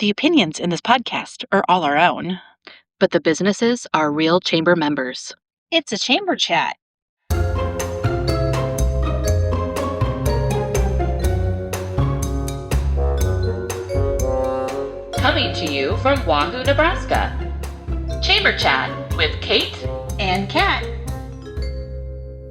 The opinions in this podcast are all our own. But the businesses are real chamber members. It's a chamber chat. Coming to you from Wahoo, Nebraska. Chamber Chat with Kate And Kat.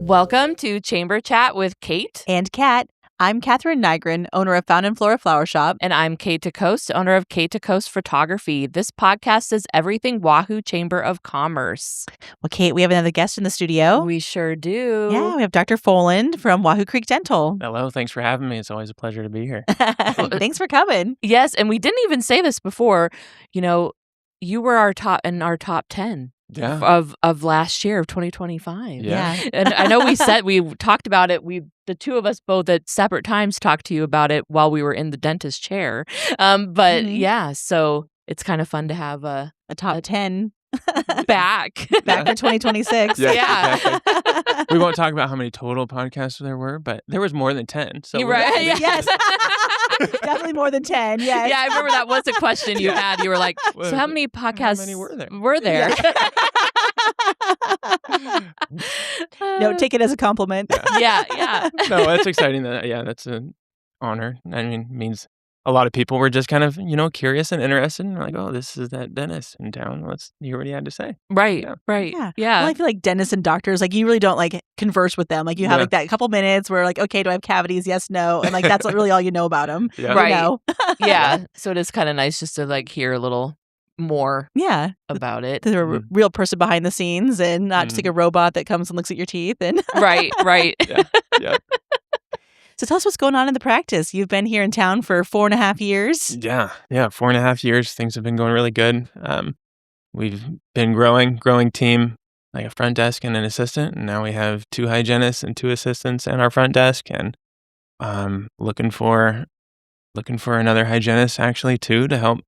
Welcome to Chamber Chat with Kate. And Kat. I'm Catherine Nygren, owner of Found and Flora Flower Shop. And I'm Kate DeCoste, owner of Kate DeCoste Photography. This podcast is everything Wahoo Chamber of Commerce. Well, Kate, we have another guest in the studio. We sure do. Yeah, we have Dr. Foland from Wahoo Creek Dental. Hello, thanks for having me. It's always a pleasure to be here. Thanks for coming. Yes, and we didn't even say this before. You know, you were our top 10 of last year of 2025. Yeah. And I know we talked about it. The two of us both at separate times talked to you about it while we were in the dentist chair. Yeah, so it's kind of fun to have a top 10 back for 2026. Yeah. Exactly. We won't talk about how many total podcasts there were, but there was more than 10. So You're right. Yes. Definitely more than 10. Yes. Yeah, I remember that was a question you had. You were like, so how many podcasts How many were there? No, take it as a compliment. Yeah. No, that's exciting. That's an honor. I mean, it means a lot of people were just kind of, curious and interested. And like, oh, this is that dentist in town. Let's hear what he had to say. Right. Yeah. Well, I feel like dentists and doctors, like you really don't like converse with them. Like you have like that couple minutes where like, okay, do I have cavities? Yes, no. And like, that's really all you know about them. Yeah. Right. You know? Yeah. So it is kind of nice just to like hear a little more about it. There's a real person behind the scenes and not just like a robot that comes and looks at your teeth. And Right. Yeah. So tell us what's going on in the practice. You've been here in town for 4.5 years. Yeah. 4.5 years. Things have been going really good. We've been growing team, like a front desk and an assistant. And now we have 2 hygienists and 2 assistants and our front desk. And looking for another hygienist actually too to help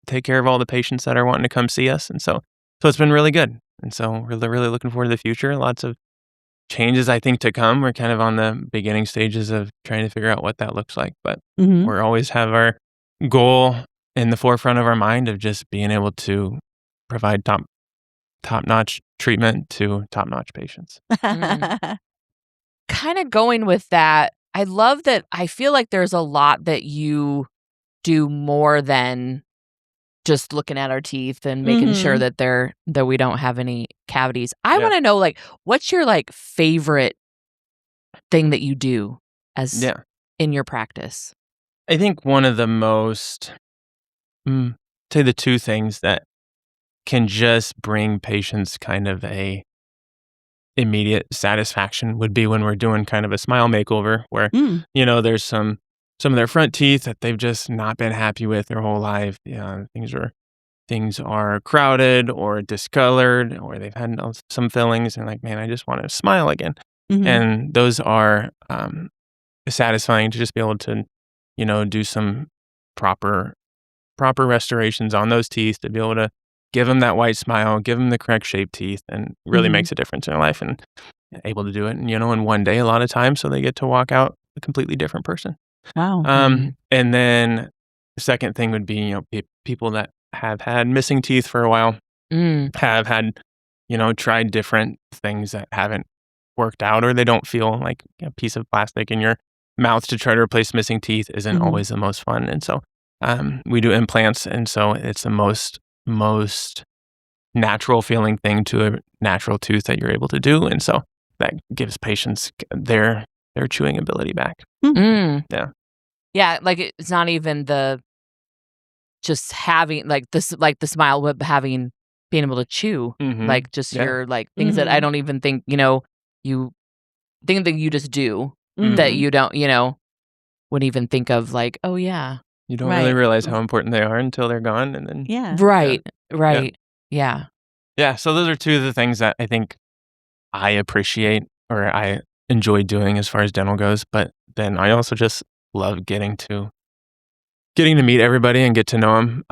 take care of all the patients that are wanting to come see us. And so it's been really good. And so we're really looking forward to the future. Lots of changes, I think, to come. We're kind of on the beginning stages of trying to figure out what that looks like. But we're always have our goal in the forefront of our mind of just being able to provide top-notch treatment to top-notch patients. Kind of going with that, I love that. I feel like there's a lot that you do more than just looking at our teeth and making sure that we don't have any cavities. I want to know, like, what's your like favorite thing that you do as in your practice? I think one of the most, say the 2 things that can just bring patients kind of a immediate satisfaction would be when we're doing kind of a smile makeover where, there's some of their front teeth that they've just not been happy with their whole life. Things are crowded or discolored, or they've had some fillings, and like, man, I just want to smile again. And those are satisfying to just be able to, do some proper restorations on those teeth to be able to give them that white smile, give them the correct shaped teeth, and really makes a difference in their life. And able to do it, in one day a lot of times, so they get to walk out a completely different person. Wow. And then the second thing would be, people that have had missing teeth for a while, have had, tried different things that haven't worked out, or they don't feel like a piece of plastic in your mouth to try to replace missing teeth isn't always the most fun. And so we do implants, and so it's the most natural feeling thing to a natural tooth that you're able to do. And so that gives patients their chewing ability back. Yeah, like it's not even the just having like this, like the smile, but being able to chew, like just your like things that I don't even think you think that you just do that you don't wouldn't even think of, like, oh yeah, you don't really realize how important they are until they're gone, and then right. So those are 2 of the things that I think I appreciate or I enjoy doing as far as dental goes. But then I also just love getting to meet everybody and get to know them.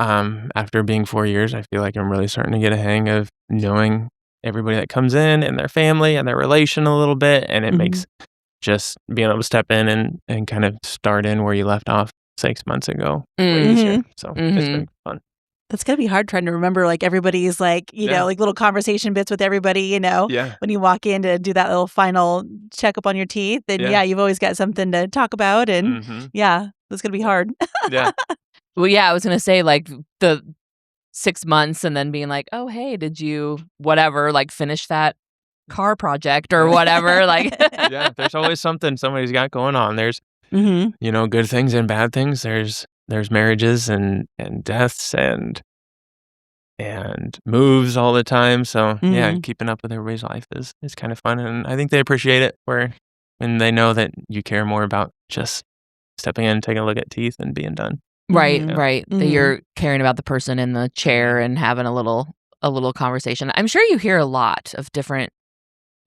After being 4 years, I feel like I'm really starting to get a hang of knowing everybody that comes in and their family and their relation a little bit. And it makes just being able to step in and kind of start in where you left off 6 months ago. This year. So it's been fun. That's going to be hard trying to remember like everybody's like, you know, like little conversation bits with everybody, you know, when you walk in to do that little final checkup on your teeth. And you've always got something to talk about. And that's going to be hard. Well, I was going to say like the 6 months and then being like, oh, hey, did you whatever, like finish that car project or whatever? Like, there's always something somebody's got going on. There's, you know, good things and bad things. There's marriages and deaths and moves all the time. So keeping up with everybody's life is kind of fun. And I think they appreciate it when they know that you care more about just stepping in, taking a look at teeth and being done. Right. That you're caring about the person in the chair and having a little conversation. I'm sure you hear a lot of different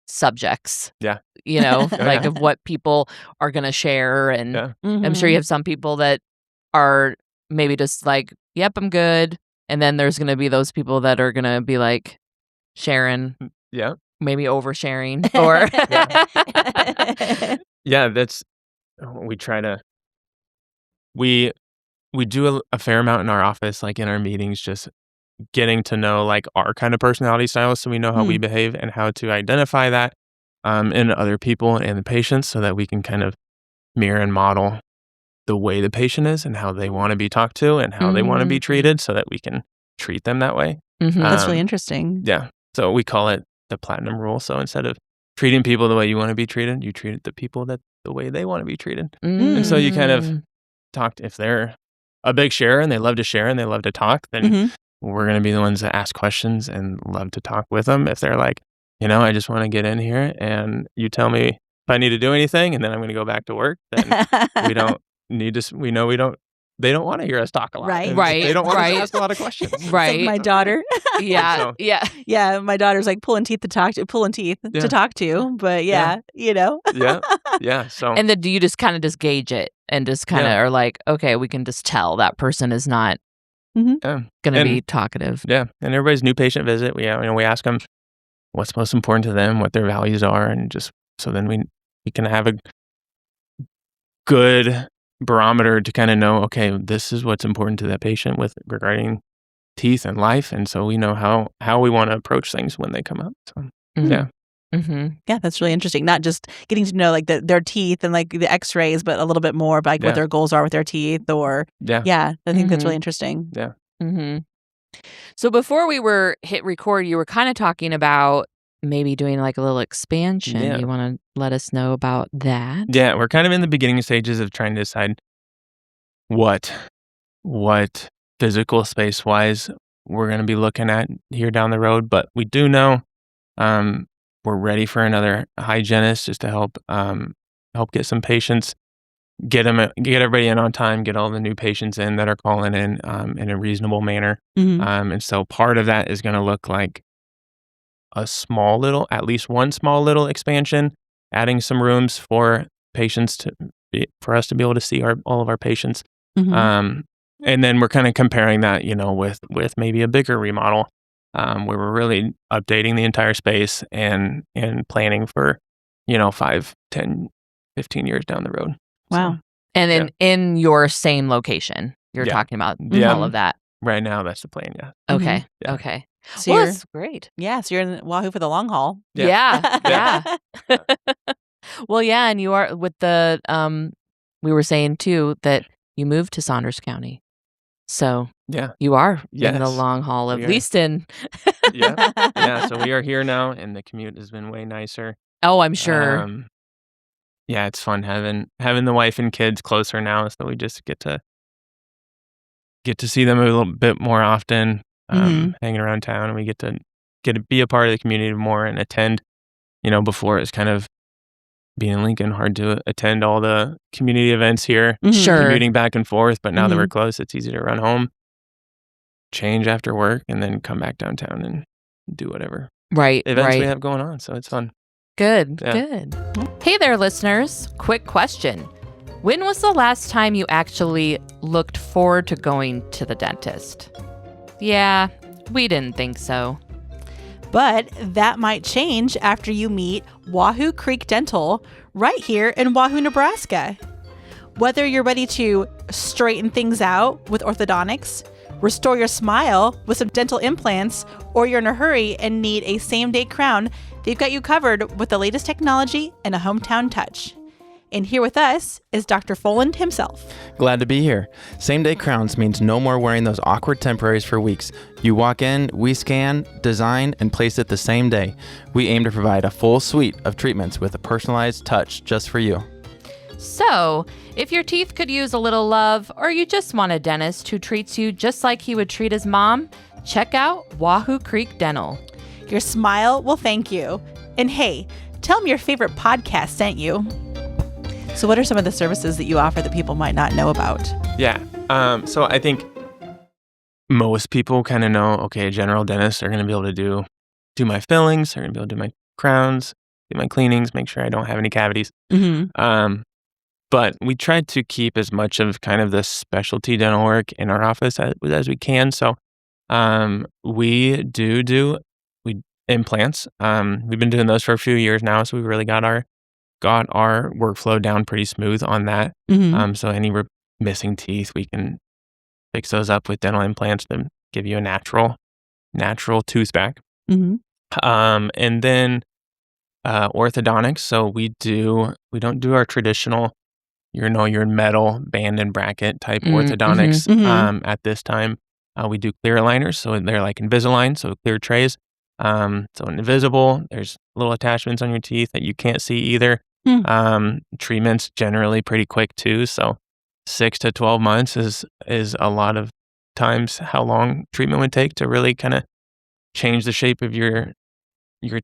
subjects. Yeah. You know, like of what people are going to share. And I'm sure you have some people that are maybe just like, yep, I'm good. And then there's going to be those people that are going to be like sharing. Yeah. Maybe oversharing or. That's, we try to, we do a fair amount in our office, like in our meetings, just getting to know like our kind of personality styles so we know how we behave and how to identify that in other people and the patients so that we can kind of mirror and model the way the patient is and how they want to be talked to and how they want to be treated so that we can treat them that way. That's really interesting. Yeah. So we call it the platinum rule. So instead of treating people the way you want to be treated, you treat the people the way they want to be treated. And so you kind of talk, if they're a big sharer and they love to share and they love to talk, then we're going to be the ones that ask questions and love to talk with them. If they're like, you know, I just want to get in here and you tell me if I need to do anything and then I'm going to go back to work, then we don't need to, they don't want to hear us talk a lot. Right. They don't want us to ask a lot of questions. Right. Like my daughter. Yeah. My daughter's like pulling teeth to talk to, but you know. Yeah. So. And then do you just kind of just gauge it and just kind of are like, okay, we can just tell that person is not going to be talkative. Yeah. And everybody's new patient visit, we ask them what's most important to them, what their values are, and just so then we can have a good barometer to kind of know, okay, this is what's important to that patient regarding teeth and life, and so we know how we want to approach things when they come up. So yeah, that's really interesting. Not just getting to know like their teeth and like the X-rays, but a little bit more about like what their goals are with their teeth. Or I think that's really interesting. So before we were hit record, you were kind of talking about maybe doing like a little expansion. You want to let us know about that? Yeah, we're kind of in the beginning stages of trying to decide what physical space wise we're going to be looking at here down the road. But we do know we're ready for another hygienist just to help get some patients, get everybody in on time, get all the new patients in that are calling in a reasonable manner. And so part of that is going to look like at least one small little expansion, adding some rooms for patients for us to be able to see all of our patients. And then we're kind of comparing that, with maybe a bigger remodel, where we're really updating the entire space and planning for, 5, 10, 15 years down the road. Wow. So, and then in your same location, you're talking about all of that. Right now, that's the plan. Yeah. Okay. Yeah. Okay. So Well, that's great. Yeah, so you're in Wahoo for the long haul. Yeah. Well, yeah, and you are with the we were saying too that you moved to Saunders County. So you are in the long haul, at least in so we are here now and the commute has been way nicer. Oh, I'm sure. It's fun having the wife and kids closer now, so we just get to see them a little bit more often. Hanging around town, and we get to be a part of the community more and attend. Before it's kind of being in Lincoln, hard to attend all the community events here. Sure, commuting back and forth. But now that we're close, it's easy to run home, change after work, and then come back downtown and do whatever events we have going on. So it's fun. Good. Hey there, listeners. Quick question: when was the last time you actually looked forward to going to the dentist? Yeah, we didn't think so. But that might change after you meet Wahoo Creek Dental right here in Wahoo, Nebraska. Whether you're ready to straighten things out with orthodontics, restore your smile with some dental implants, or you're in a hurry and need a same-day crown, they've got you covered with the latest technology and a hometown touch. And here with us is Dr. Foland himself. Glad to be here. Same-day crowns means no more wearing those awkward temporaries for weeks. You walk in, we scan, design, and place it the same day. We aim to provide a full suite of treatments with a personalized touch just for you. So, if your teeth could use a little love, or you just want a dentist who treats you just like he would treat his mom, check out Wahoo Creek Dental. Your smile will thank you. And hey, tell them your favorite podcast sent you. So what are some of the services that you offer that people might not know about? Yeah. So I think most people kind of know, okay, general dentists are going to be able to do my fillings, they're going to be able to do my crowns, do my cleanings, make sure I don't have any cavities. Mm-hmm. But we try to keep as much of kind of the specialty dental work in our office as we can. So we do implants. We've been doing those for a few years now, so we've really got our workflow down pretty smooth on that. Mm-hmm. So any missing teeth, we can fix those up with dental implants to give you a natural tooth back. Mm-hmm. And then orthodontics. So we don't do our traditional, your metal band and bracket type orthodontics. Mm-hmm. At this time, we do clear aligners. So they're like Invisalign, so clear trays. So invisible, there's little attachments on your teeth that you can't see either. Treatment's generally pretty quick too. So 6 to 12 months is a lot of times how long treatment would take to really kind of change the shape of your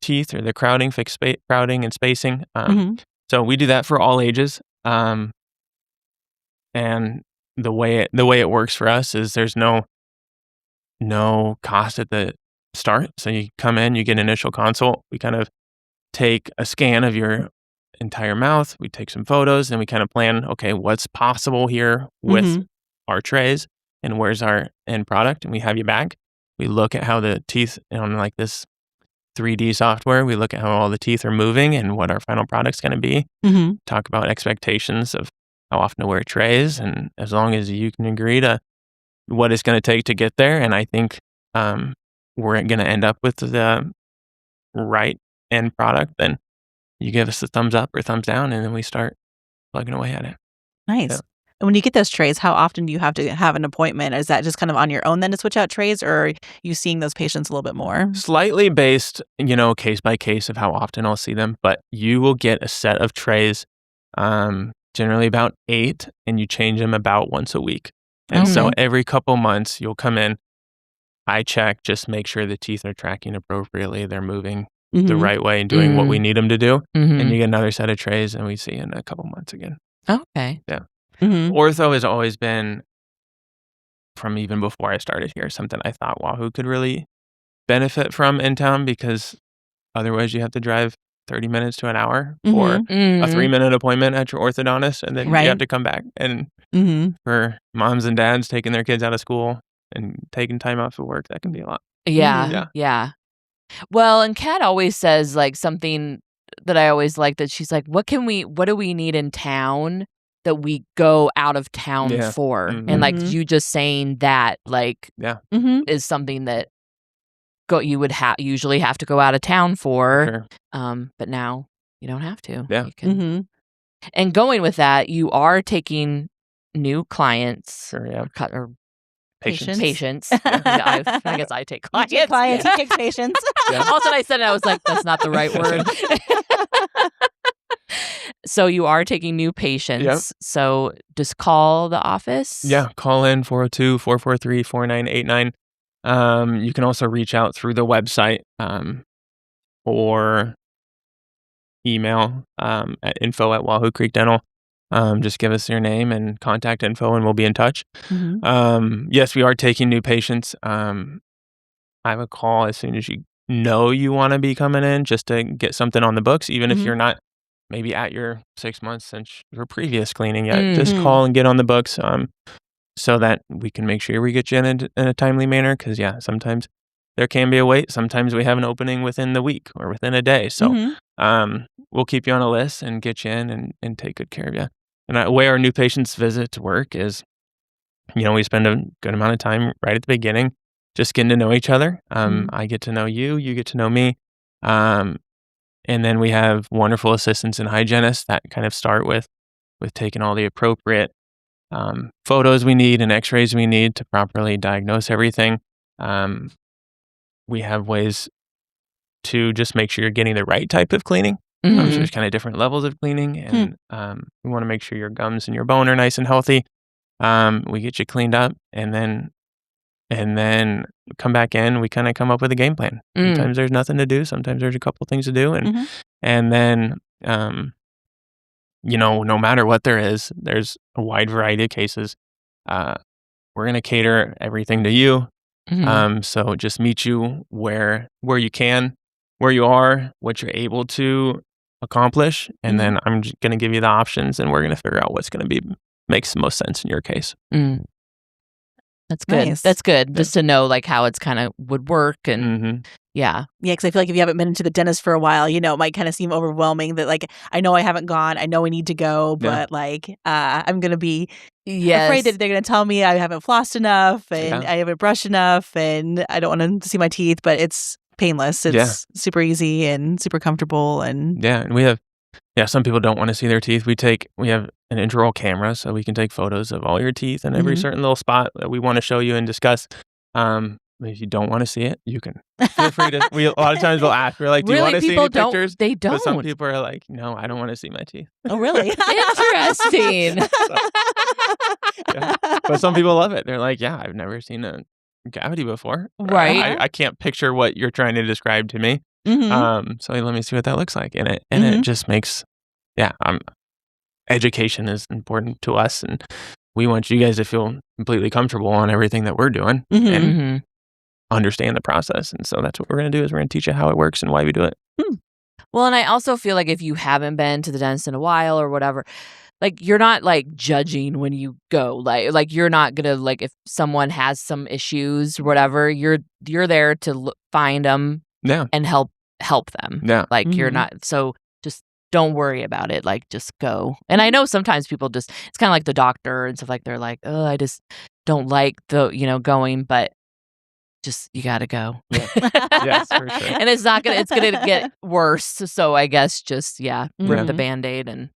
teeth, or the crowding, fix crowding and spacing. So we do that for all ages. And the way it works for us is there's no cost at the start. So you come in, you get an initial consult. We kind of take a scan of your entire mouth. We take some photos, and we kind of plan, okay, what's possible here with our trays, and where's our end product? And we have you back. We look at how the teeth on like this 3D software, we look at how all the teeth are moving and what our final product's going to be. Talk about expectations of how often to wear trays, and as long as you can agree to what it's going to take to get there, and I think we're going to end up with the right end product, then you give us a thumbs up or thumbs down, and then we start plugging away at it. Nice. Yeah. And when you get those trays, how often do you have to have an appointment? Is that just kind of on your own then to switch out trays, or are you seeing those patients a little bit more? Slightly based, case by case of how often I'll see them, but you will get a set of trays, generally about 8, and you change them about once a week. And so every couple months you'll come in, I check, just make sure the teeth are tracking appropriately, they're moving the right way and doing what we need them to do. And you get another set of trays, and we see you in a couple months again. Okay. Yeah. Ortho has always been, from even before I started here, something I thought Wahoo could really benefit from in town, because otherwise you have to drive 30 minutes to an hour for a 3-minute appointment at your orthodontist, and then you have to come back. And for moms and dads taking their kids out of school and taking time off of work, that can be a lot. Yeah. Well, and Kat always says like something that I always like, that she's like, what do we need in town that we go out of town for? And like you just saying that, like, is something that you would usually have to go out of town for. But now you don't have to. Yeah. You can. And going with that, you are taking new clients. Or patients. I guess I take clients. You take clients, he takes patients. Also, I said it, I was like, that's not the right word. So you are taking new patients. So just call the office. Yeah, call in 402-443-4989. You can also reach out through the website or email at info@Wahoo Creek Dental. Just give us your name and contact info, and we'll be in touch. Yes, we are taking new patients. I have a call as soon as you want to be coming in, just to get something on the books, even if you're not maybe at your 6 months since your previous cleaning yet. Just call and get on the books, so that we can make sure we get you in a timely manner. Because sometimes there can be a wait. Sometimes we have an opening within the week or within a day. So we'll keep you on a list and get you in and take good care of you. And the way our new patients visit work is, we spend a good amount of time right at the beginning just getting to know each other. I get to know you, you get to know me. And then we have wonderful assistants and hygienists that kind of start with taking all the appropriate photos we need and x-rays we need to properly diagnose everything. We have ways to just make sure you're getting the right type of cleaning. So there's kind of different levels of cleaning, and we want to make sure your gums and your bone are nice and healthy. We get you cleaned up, and then come back in. We kind of come up with a game plan. Sometimes there's nothing to do. Sometimes there's a couple things to do, and then no matter what there is, there's a wide variety of cases. We're gonna cater everything to you. So just meet you where you can, where you are, what you're able to accomplish, and then I'm just going to give you the options, and we're going to figure out what's going to makes the most sense in your case. That's good. Nice. That's good. Just to know like how it's kind of would work, and yeah, because I feel like if you haven't been into the dentist for a while, it might kind of seem overwhelming that like I know I haven't gone, I know I need to go, but like I'm gonna be afraid that they're gonna tell me I haven't flossed enough and I haven't brushed enough, and I don't want to see my teeth, but it's painless. It's super easy and super comfortable, and and we have some people don't want to see their teeth. We have an intraoral camera, so we can take photos of all your teeth and every certain little spot that we want to show you and discuss. If you don't want to see it, you can feel free to. A lot of times we'll ask, we're like, "Do you want to see any pictures?" They don't. But some people are like, "No, I don't want to see my teeth." Oh, really? Interesting. But some people love it. They're like, "Yeah, I've never seen a cavity before. Right? I can't picture what you're trying to describe to me. So let me see what that looks like." And it just makes, education is important to us, and we want you guys to feel completely comfortable on everything that we're doing and understand the process. And so that's what we're going to do, is we're going to teach you how it works and why we do it. Well, and I also feel like if you haven't been to the dentist in a while or whatever, like you're not like judging when you go, like you're not gonna, like, if someone has some issues or whatever, you're there to find them and help them. Like you're not, so just don't worry about it. Like just go. And I know sometimes people it's kind of like the doctor and stuff, like they're like, oh, I just don't like going, but just, you gotta go. Yes, for sure. And it's gonna get worse. So I guess just rip the Band-Aid and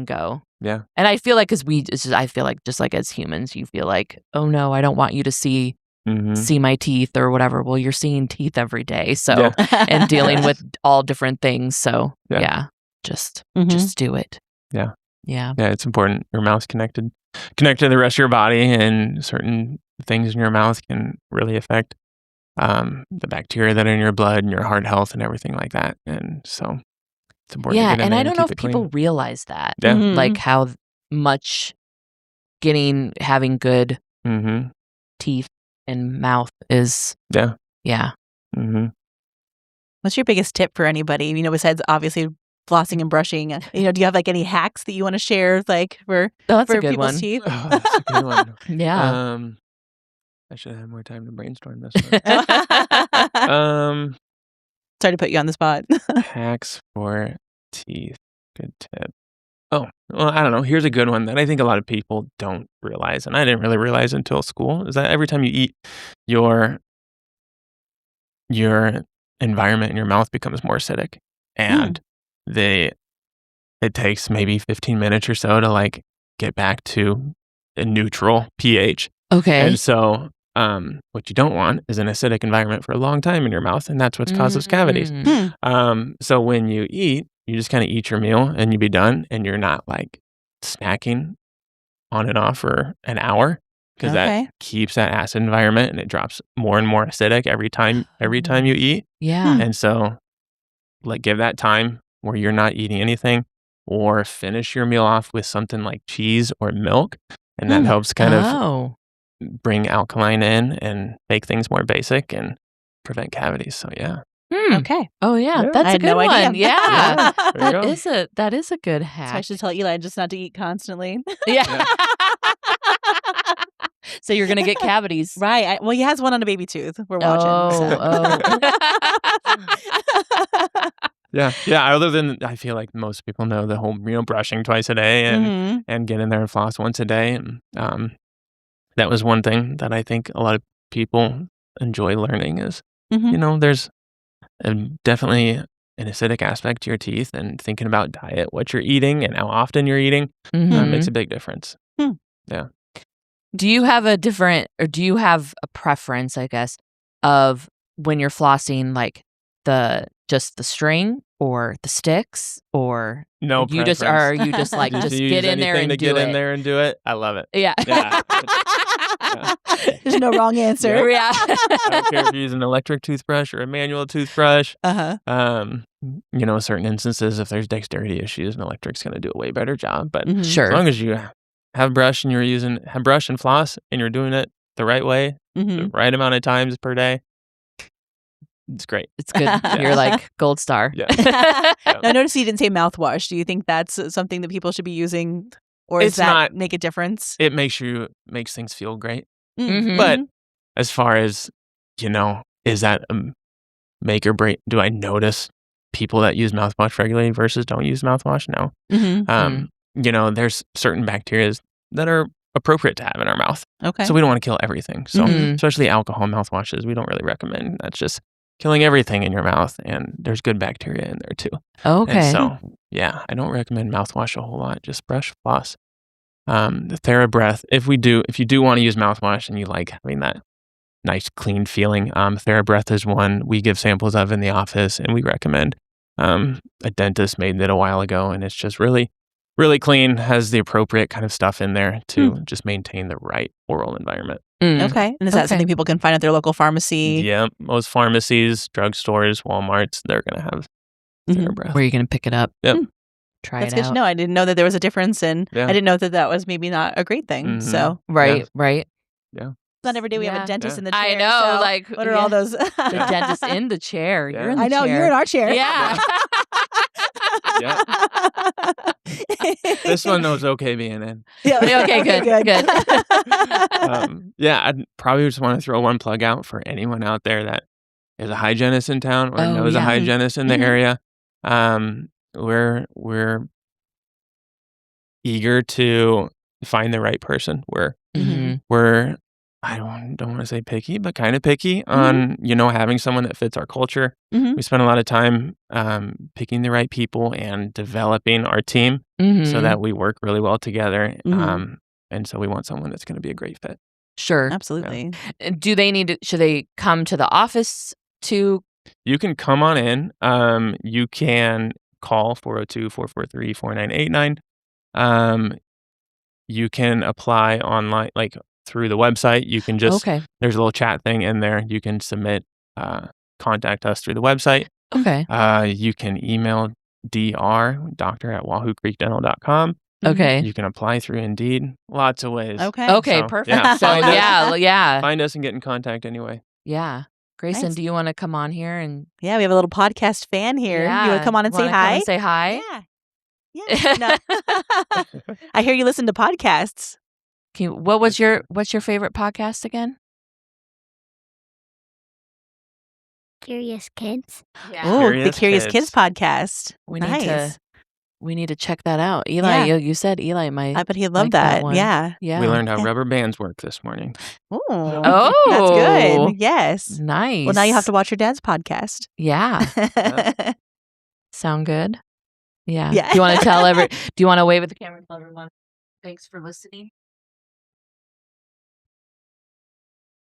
go. Yeah. And I feel like I feel like just like as humans, you feel like, oh no, I don't want you to see my teeth or whatever. Well, you're seeing teeth every day, so and dealing with all different things. So just do it. Yeah. It's important. Your mouth's connected to the rest of your body, and certain things in your mouth can really affect the bacteria that are in your blood and your heart health and everything like that. And so it's important. Yeah, to get in and there I don't know if keep it people clean. realize that. Yeah. Like how much having good teeth and mouth is. Yeah. What's your biggest tip for anybody? Besides obviously flossing and brushing, do you have like any hacks that you want to share, like for That's a good people's one. teeth? Oh, that's a good one. Yeah. I should have had more time to brainstorm this one. Sorry to put you on the spot. Hacks for teeth. Good tip. Oh, well, I don't know. Here's a good one that I think a lot of people don't realize, and I didn't really realize until school, is that every time you eat, your environment in your mouth becomes more acidic. And it takes maybe 15 minutes or so to like get back to a neutral pH. Okay. And so what you don't want is an acidic environment for a long time in your mouth, and that's what causes cavities. So when you eat, you just kind of eat your meal and you be done, and you're not like snacking on and off for an hour, because that keeps that acid environment, and it drops more and more acidic every time you eat. Yeah. And so like give that time where you're not eating anything, or finish your meal off with something like cheese or milk, and that helps kind of bring alkaline in and make things more basic and prevent cavities. So Okay. Oh yeah, that's I a had good no one. idea. Yeah, There you go. that is a good So hack. I should tell Eli just not to eat constantly. Yeah. So you're gonna get cavities, Right. Well, he has one on a baby tooth. We're watching. So. Yeah. Other than, I feel like most people know the whole, brushing twice a day and get in there and floss once a day. And that was one thing that I think a lot of people enjoy learning is, there's definitely an acidic aspect to your teeth, and thinking about diet, what you're eating, and how often you're eating makes a big difference. Yeah. Do you have a preference, I guess, of when you're flossing, like just the string or the sticks, or no you just like just get in there and do get it? in there and do it. I love it. Yeah. There's no wrong answer. Yeah. I don't care if you're using an electric toothbrush or a manual toothbrush. Certain instances, if there's dexterity issues, an electric's going to do a way better job. But Sure. as long as you have brush and you're using brush and floss and you're doing it the right way, the right amount of times per day, it's great. It's good. You're like gold star. Yeah. Now, I noticed you didn't say mouthwash. Do you think that's something that people should be using, or does that make a difference? It makes things feel great. Mm-hmm. But as far as, is that a make or break? Do I notice people that use mouthwash regularly versus don't use mouthwash? No. There's certain bacteria that are appropriate to have in our mouth. Okay. So we don't want to kill everything. So especially alcohol mouthwashes, we don't really recommend. That's just killing everything in your mouth, and there's good bacteria in there too. Okay. And so, I don't recommend mouthwash a whole lot. Just brush, floss. The TheraBreath, if you do want to use mouthwash and you like having that nice clean feeling, TheraBreath is one we give samples of in the office, and we recommend. A dentist made it a while ago, and it's just really, really clean, has the appropriate kind of stuff in there to just maintain the right oral environment. Okay. And is that something people can find at their local pharmacy? Yeah, most pharmacies, drugstores, Walmarts, they're going to have TheraBreath. Where are you going to pick it up? Yep. Try That's it good out. to know. I didn't know that there was a difference, and I didn't know that was maybe not a great thing. So Right. Yeah. Not every day we have a dentist in the chair. I know. So like, what are all those? The dentist in the chair. Yeah. You're in the I know chair. you're in our chair. Yeah. This one was okay being in. Yeah. Okay, good. I'd probably just want to throw one plug out for anyone out there that is a hygienist in town or knows a hygienist in the area. We're eager to find the right person. We're I don't want to say picky, but kind of picky on having someone that fits our culture. We spend a lot of time picking the right people and developing our team so that we work really well together. And so we want someone that's going to be a great fit. Sure. Absolutely. Yeah. Do they should they come to the office to? You can come on in. You can call 402-443-4989. You can apply online, like through the website. You can just, there's a little chat thing in there. You can submit, contact us through the website. Okay. You can email doctor@wahoo-creekdental.com. Okay. You can apply through Indeed. Lots of ways. Okay. Okay, So, perfect. yeah, So yeah. find us and get in contact anyway. Yeah. Grayson, Nice. do you want to come on here and Yeah, we have a little podcast fan here. You want to come on and say wanna hi? come and say hi? Yeah. No. I hear you listen to podcasts. What's your favorite podcast again? Curious Kids. Oh, the Curious Kids podcast. We Nice. need to check that out. Eli, Yeah. you said Eli might. I bet he'd love like that that. one. Yeah. Yeah. We learned how rubber bands work this morning. Oh, that's good. Yes. Nice. Well, now you have to watch your dad's podcast. Yeah. Sound good? Yeah. Yeah. Do you want to tell do you want to wave at the camera and tell everyone thanks for listening?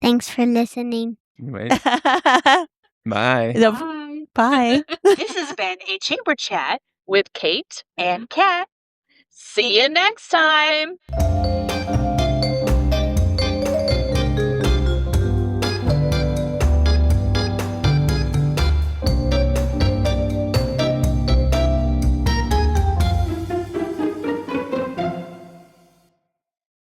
Thanks for listening. Anyway, bye. No, Bye. This has been a chamber chat with Kate and Kat. See you next time.